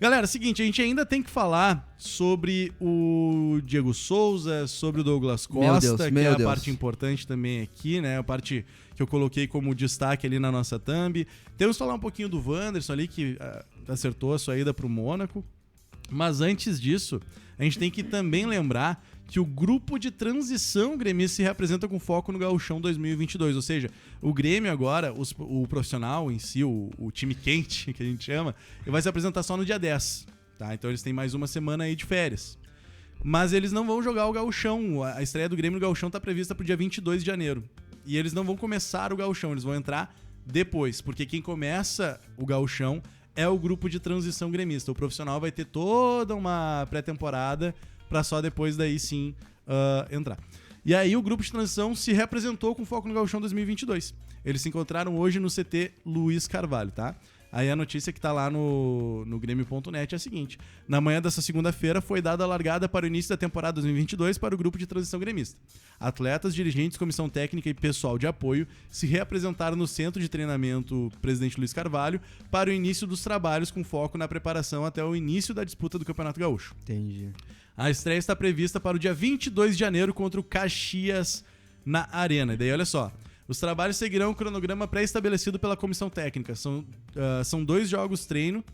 Galera, seguinte, a gente ainda tem que falar sobre o Diego Souza, sobre o Douglas Costa, que é a parte importante também aqui, né? A parte que eu coloquei como destaque ali na nossa thumb. Temos que falar um pouquinho do Wanderson ali, que acertou a sua ida pro Mônaco. Mas antes disso, a gente tem que também lembrar que o grupo de transição gremista se representa com foco no Gauchão 2022, ou seja, o Grêmio agora, o profissional em si, o time quente, que a gente chama, ele vai se apresentar só no dia 10, tá? Então eles têm mais uma semana aí de férias. Mas eles não vão jogar o Gauchão, a estreia do Grêmio no Gauchão tá prevista pro dia 22 de janeiro. E eles não vão começar o Gauchão, eles vão entrar depois, porque quem começa o Gauchão é o grupo de transição gremista. O profissional vai ter toda uma pré-temporada pra só depois daí sim entrar. E aí o grupo de transição se representou com foco no Gauchão 2022. Eles se encontraram hoje no CT Luiz Carvalho, tá? Aí a notícia que tá lá no Grêmio.net é a seguinte: na manhã dessa segunda-feira foi dada a largada para o início da temporada 2022 para o grupo de transição gremista. Atletas, dirigentes, comissão técnica e pessoal de apoio se reapresentaram no centro de treinamento Presidente Luiz Carvalho para o início dos trabalhos com foco na preparação até o início da disputa do Campeonato Gaúcho. Entendi. A estreia está prevista para o dia 22 de janeiro contra o Caxias na Arena. E daí, olha só, os trabalhos seguirão o cronograma pré-estabelecido pela comissão técnica. São 2 jogos treino.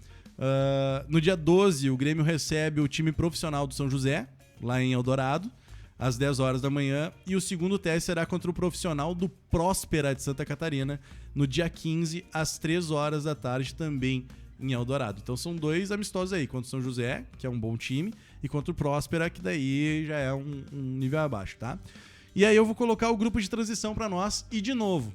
No dia 12, o Grêmio recebe o time profissional do São José, lá em Eldorado, às 10 horas da manhã. E o segundo teste será contra o profissional do Próspera de Santa Catarina, no dia 15, às 3 horas da tarde, também em Eldorado. Então são 2 amistosos aí, contra o São José, que é um bom time, e contra o Próspera, que daí já é um nível abaixo, tá? E aí eu vou colocar o grupo de transição pra nós, e de novo,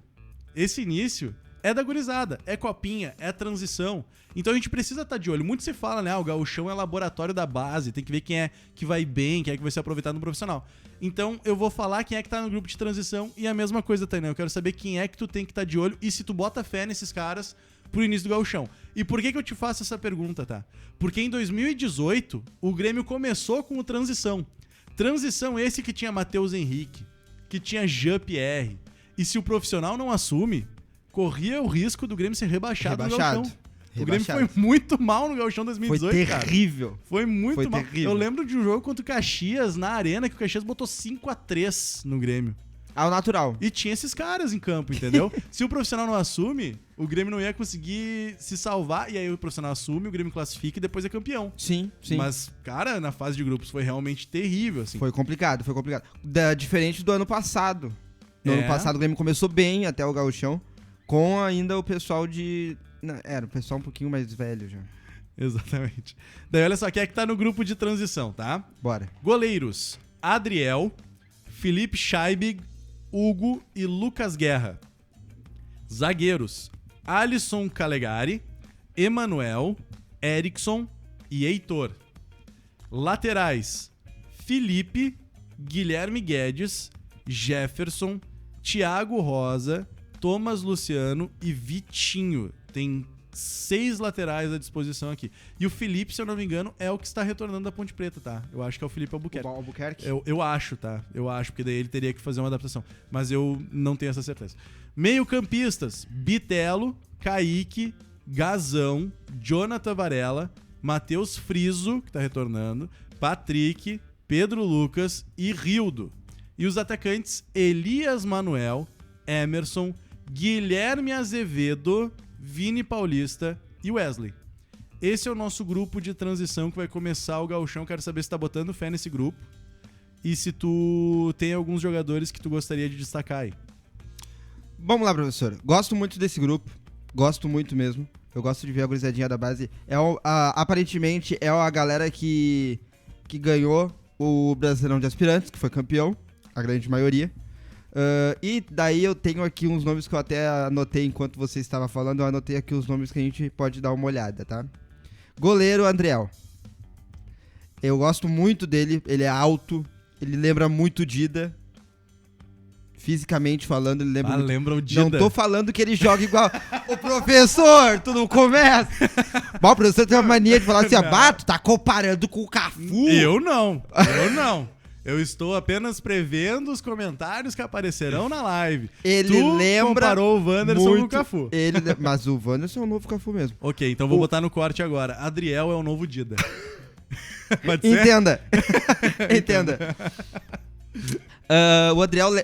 esse início é da gurizada, é copinha, é transição. Então a gente precisa estar de olho. Muito se fala, né? O Gauchão é laboratório da base, tem que ver quem é que vai bem, quem é que vai ser aproveitado no profissional. Então eu vou falar quem é que tá no grupo de transição, e a mesma coisa, Tainá. Eu quero saber quem é que tu tem que estar de olho e se tu bota fé nesses caras pro início do Gauchão. E por que eu te faço essa pergunta, tá? Porque em 2018, o Grêmio começou com o transição. Transição esse que tinha Matheus Henrique, que tinha Jean-Pierre. E se o profissional não assume, corria o risco do Grêmio ser rebaixado no Gauchão. O Grêmio foi muito mal no Gauchão 2018, foi terrível. Cara. Foi muito mal. Terrível. Eu lembro de um jogo contra o Caxias na Arena, que o Caxias botou 5-3 no Grêmio. Ao natural. E tinha esses caras em campo, entendeu? Se o profissional não assume, o Grêmio não ia conseguir se salvar. E aí o profissional assume, o Grêmio classifica e depois é campeão. Sim. Mas, cara, na fase de grupos foi realmente terrível, assim. Foi complicado. Diferente do ano passado. No ano passado o Grêmio começou bem até o Gauchão, com ainda o pessoal de... Não, era o pessoal um pouquinho mais velho já. Exatamente. Daí olha só, quem é que tá no grupo de transição, tá? Bora. Goleiros: Adriel, Felipe Scheibig, Hugo e Lucas Guerra. Zagueiros: Alisson Calegari, Emanuel, Erickson e Heitor. Laterais: Felipe, Guilherme Guedes, Jefferson, Thiago Rosa, Thomas Luciano e Vitinho. Tem 6 laterais à disposição aqui. E o Felipe, se eu não me engano, é o que está retornando da Ponte Preta, tá? Eu acho que é o Felipe Albuquerque. O Albuquerque? Eu acho, tá? Eu acho, porque daí ele teria que fazer uma adaptação. Mas eu não tenho essa certeza. Meio-campistas: Bitelo, Kaique, Gazão, Jonathan Varela, Matheus Friso, que tá retornando, Patrick, Pedro Lucas e Rildo. E os atacantes: Elias Manuel, Emerson, Guilherme Azevedo, Vini Paulista e Wesley. Esse é o nosso grupo de transição que vai começar o Gauchão. Quero saber se tá botando fé nesse grupo e se tu tem alguns jogadores que tu gostaria de destacar aí. Vamos lá, professor. Gosto muito desse grupo. Gosto muito mesmo. Eu gosto de ver a gurizadinha da base. Aparentemente é a galera que ganhou o Brasileirão de Aspirantes, que foi campeão, a grande maioria. E daí eu tenho aqui uns nomes que eu até anotei enquanto você estava falando. Eu anotei aqui os nomes que a gente pode dar uma olhada, tá? Goleiro: Andriel. Eu gosto muito dele. Ele é alto, ele lembra muito Dida. Fisicamente falando, ele lembra... lembra o Dida. Não tô falando que ele joga igual... Ô, professor, tu não começa! Bom, o professor tem uma mania de falar assim, tu tá comparando com o Cafu. Eu não. Eu estou apenas prevendo os comentários que aparecerão na live. Ele lembra comparou o Wanderson muito, com o Cafu. Mas o Wanderson é o novo Cafu mesmo. Ok, então vou botar no corte agora. Adriel é o novo Dida. Pode ser? Entenda. Entenda.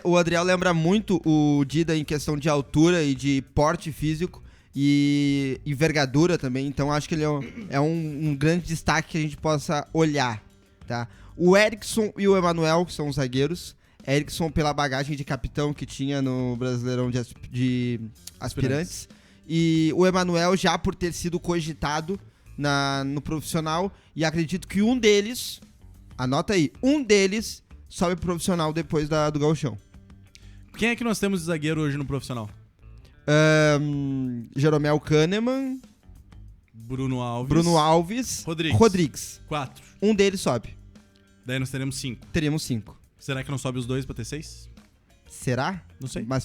O Adriel lembra muito o Dida em questão de altura e de porte físico e envergadura também. Então acho que ele é um grande destaque que a gente possa olhar, tá? O Erickson e o Emanuel, que são os zagueiros. Erickson pela bagagem de capitão que tinha no Brasileirão de aspirantes. E o Emanuel já por ter sido cogitado no profissional. E acredito que um deles, anota aí, um deles sobe pro profissional depois do gauchão. Quem é que nós temos de zagueiro hoje no profissional? Jeromel Kahneman. Bruno Alves. Rodrigues. 4. Um deles sobe. Daí nós teremos 5. Teríamos 5. Será que não sobe os dois pra ter 6? Será? Não sei. Mas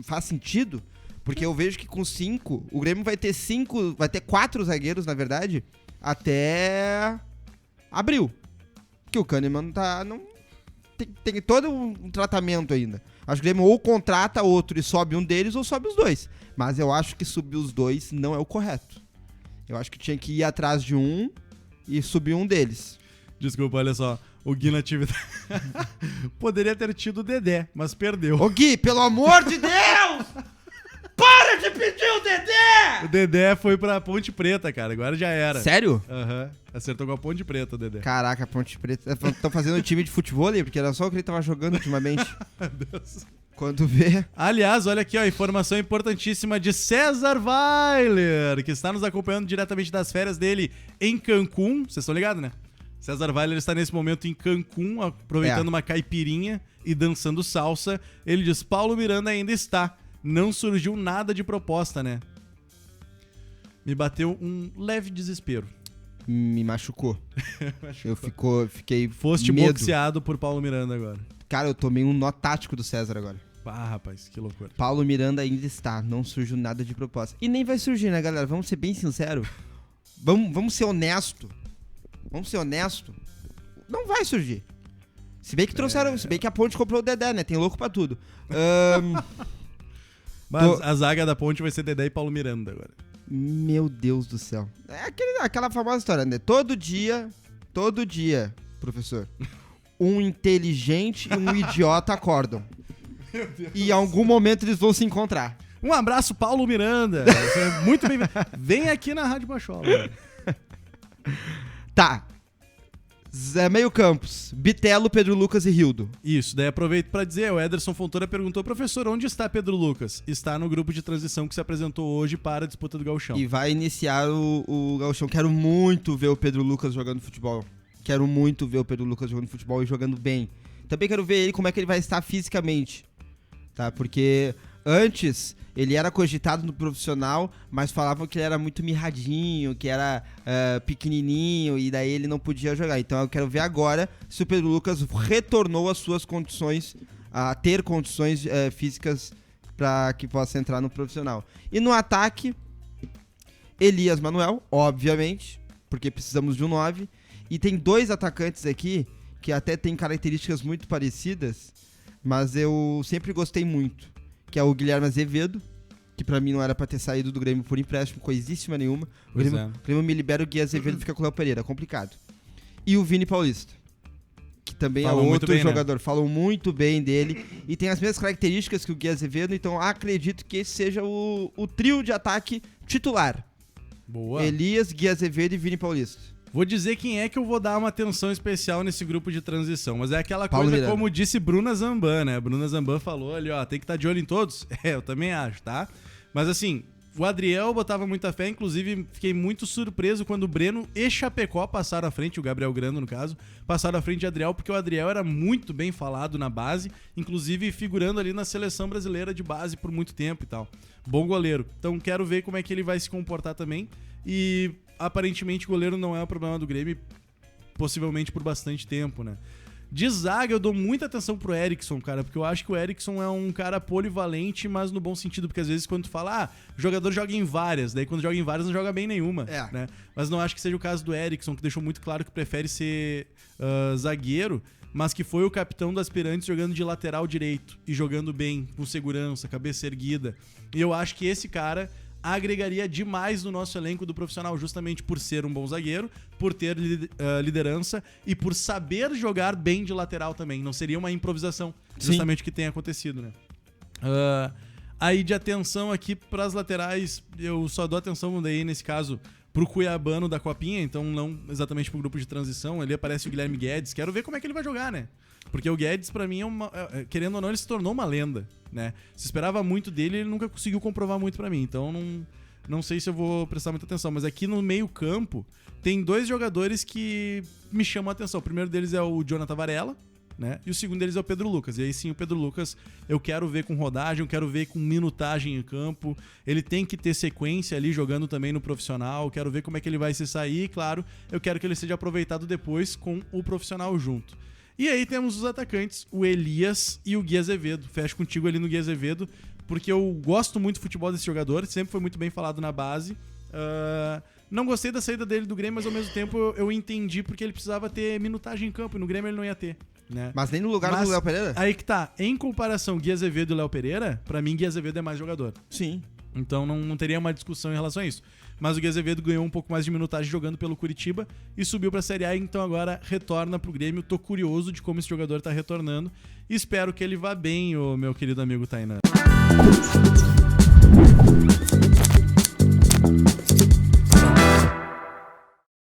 faz sentido? Porque eu vejo que com 5, o Grêmio vai ter 4 zagueiros, na verdade, até abril. Porque o Kahneman tem todo um tratamento ainda. Acho que o Grêmio ou contrata outro e sobe um deles ou sobe os dois. Mas eu acho que subir os dois não é o correto. Eu acho que tinha que ir atrás de um e subir um deles. Desculpa, olha só. O Gui na atividade. Poderia ter tido o Dedé, mas perdeu. Ô Gui, pelo amor de Deus! Para de pedir o Dedé! O Dedé foi pra Ponte Preta, cara. Agora já era. Sério? Aham. Acertou com a Ponte Preta, o Dedé. Caraca, Ponte Preta. Estão fazendo um time de futebol ali, porque era só o que ele tava jogando ultimamente. Meu Deus. Quando vê... Aliás, olha aqui, ó, informação importantíssima de César Weiler, que está nos acompanhando diretamente das férias dele em Cancún. Vocês estão ligados, né? César Weiler está nesse momento em Cancún, aproveitando uma caipirinha e dançando salsa. Ele diz, Paulo Miranda ainda está. Não surgiu nada de proposta, né? Me bateu um leve desespero. Me machucou. Eu fiquei Foste medo. boxeado por Paulo Miranda agora. Cara, eu tomei um nó tático do César agora. Ah, rapaz, que loucura. Paulo Miranda ainda está. Não surgiu nada de proposta. E nem vai surgir, né, galera? Vamos ser bem sinceros. Vamos ser honestos. Vamos ser honestos. Não vai surgir. Se bem que trouxeram... Se bem que a Ponte comprou o Dedé, né? Tem louco pra tudo. Mas a zaga da Ponte vai ser Dedé e Paulo Miranda agora. Meu Deus do céu. É aquela famosa história, né? Todo dia, professor, um inteligente e um idiota acordam. Meu Deus. E em algum momento eles vão se encontrar. Um abraço, Paulo Miranda. Você é muito bem-vindo. Vem aqui na Rádio Bachola. Tá. Meio campos. Bitelo, Pedro Lucas e Rildo. Isso, daí aproveito pra dizer, o Ederson Fontoura perguntou, professor, onde está Pedro Lucas? Está no grupo de transição que se apresentou hoje para a disputa do Gauchão. E vai iniciar o Gauchão. Quero muito ver o Pedro Lucas jogando futebol. Quero muito ver o Pedro Lucas jogando futebol e jogando bem. Também quero ver ele como é que ele vai estar fisicamente. Tá? Porque antes ele era cogitado no profissional, mas falavam que ele era muito mirradinho, que era pequenininho e daí ele não podia jogar. Então eu quero ver agora se o Pedro Lucas retornou às suas condições, a ter condições físicas para que possa entrar no profissional. E no ataque, Elias Manuel, obviamente, porque precisamos de um 9. E tem 2 atacantes aqui que até têm características muito parecidas, mas eu sempre gostei muito, que é o Guilherme Azevedo, que pra mim não era pra ter saído do Grêmio por empréstimo, coisíssima nenhuma. O Grêmio me libera, o Gui Azevedo fica com o Léo Pereira, complicado. E o Vini Paulista, que também Falam é outro bem, jogador, né? Falam muito bem dele, e tem as mesmas características que o Gui Azevedo, então acredito que esse seja o trio de ataque titular. Boa. Elias, Gui Azevedo e Vini Paulista. Vou dizer quem é que eu vou dar uma atenção especial nesse grupo de transição, mas é aquela Paulo coisa Miranda. como disse Bruna Zamban, né? Bruna Zamban falou ali, ó, tem que estar de olho em todos. Eu também acho, tá? Mas assim, o Adriel botava muita fé, inclusive fiquei muito surpreso quando o Breno e Chapecó passaram à frente, o Gabriel Grando no caso, passaram à frente de Adriel, porque o Adriel era muito bem falado na base, inclusive figurando ali na seleção brasileira de base por muito tempo e tal. Bom goleiro. Então quero ver como é que ele vai se comportar também. E aparentemente o goleiro não é o problema do Grêmio, possivelmente por bastante tempo, né? De zaga, eu dou muita atenção pro Erickson, cara, porque eu acho que o Erickson é um cara polivalente, mas no bom sentido, porque às vezes quando tu fala, o jogador joga em várias, daí quando joga em várias não joga bem nenhuma, né? Mas não acho que seja o caso do Erickson, que deixou muito claro que prefere ser zagueiro, mas que foi o capitão do Aspirantes jogando de lateral direito e jogando bem, com segurança, cabeça erguida. E eu acho que esse cara agregaria demais no nosso elenco do profissional, justamente por ser um bom zagueiro, por ter liderança e por saber jogar bem de lateral também. Não seria uma improvisação, justamente o que tem acontecido, né? Aí de atenção aqui para as laterais, eu só dou atenção daí, nesse caso, pro Cuiabano da Copinha, então não exatamente pro grupo de transição. Ali aparece o Guilherme Guedes. Quero ver como é que ele vai jogar, né? Porque o Guedes, pra mim, querendo ou não, ele se tornou uma lenda, né? Se esperava muito dele, ele nunca conseguiu comprovar muito pra mim. Então não sei se eu vou prestar muita atenção. Mas aqui no meio campo, tem 2 jogadores que me chamam a atenção. O primeiro deles é o Jonathan Varela, né? E o segundo deles é o Pedro Lucas. E aí sim, o Pedro Lucas eu quero ver com rodagem, eu quero ver com minutagem em campo. Ele tem que ter sequência ali jogando também no profissional. Quero ver como é que ele vai se sair. E claro, eu quero que ele seja aproveitado depois com o profissional junto. E aí temos os atacantes, o Elias e o Gui Azevedo. Fecho contigo ali no Gui Azevedo, porque eu gosto muito do futebol desse jogador. Sempre foi muito bem falado na base. Não gostei da saída dele do Grêmio, mas ao mesmo tempo eu entendi porque ele precisava ter minutagem em campo. E no Grêmio ele não ia ter. Né? Mas nem no lugar do Léo Pereira? Aí que tá, em comparação Gui Azevedo e Léo Pereira, pra mim Gui Azevedo é mais jogador. Sim. Então não teria uma discussão em relação a isso. Mas o Gui Azevedo ganhou um pouco mais de minutagem jogando pelo Curitiba e subiu pra Série A, então agora retorna pro Grêmio. Tô curioso de como esse jogador tá retornando e espero que ele vá bem, ô meu querido amigo Tainan.